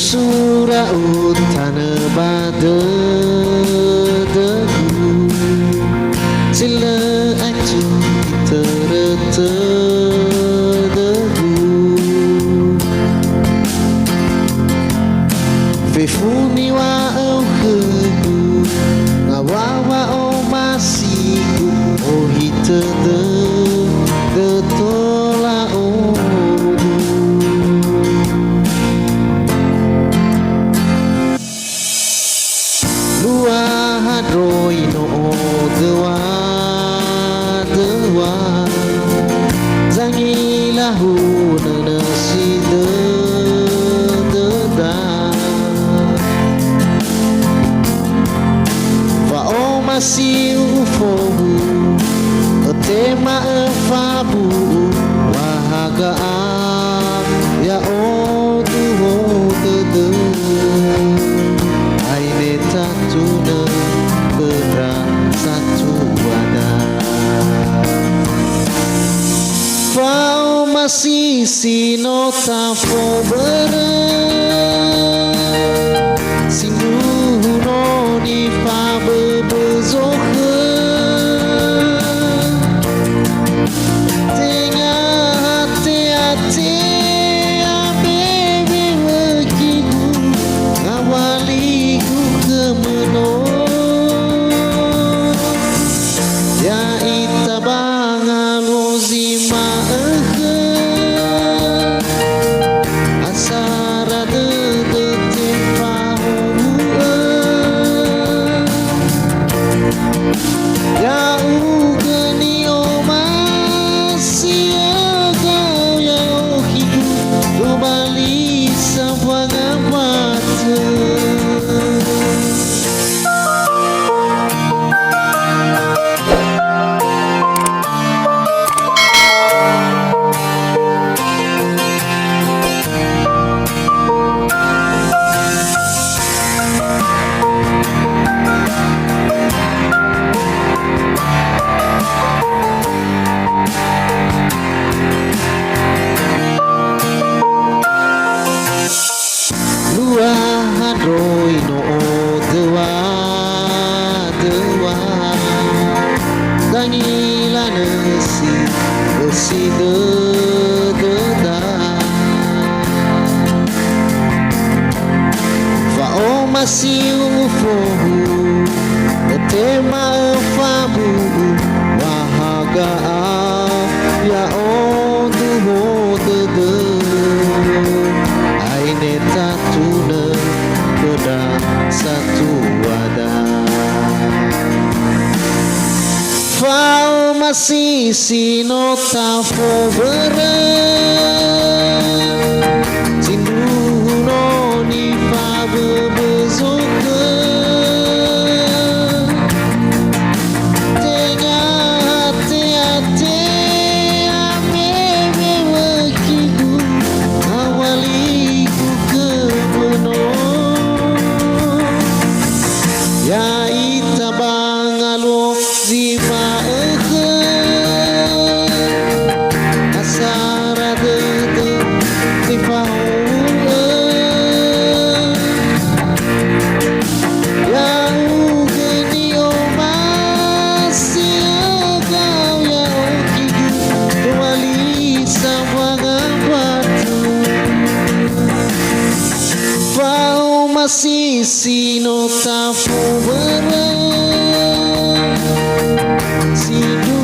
surah utana pada degu sila acu kita reta degu fefuni wa au kegu ngawawa o masiku o hita de tola o lua hadroi no dewa dewa zangilahu nanasi de da va o masih ufobu tema fabu wahaga ya o tuho de aine tatuna pedra satu wadah fau masih sino tafo bere sinuno di fabe bezoke hadroi no dewa dewa dangila nasi de da va o masih ufohu tema fabu wahaga ya o duho de aine tatuna beda satu wadah fau masih sino tafo bere sinduno ni fabe bezoke tega hati-hati amebe wakiku awaliku kebeno ya itabang alo zima asara de tifau yang geni o masih kau ya kigu wali sawangan batu fau masih sino tafu bere sidu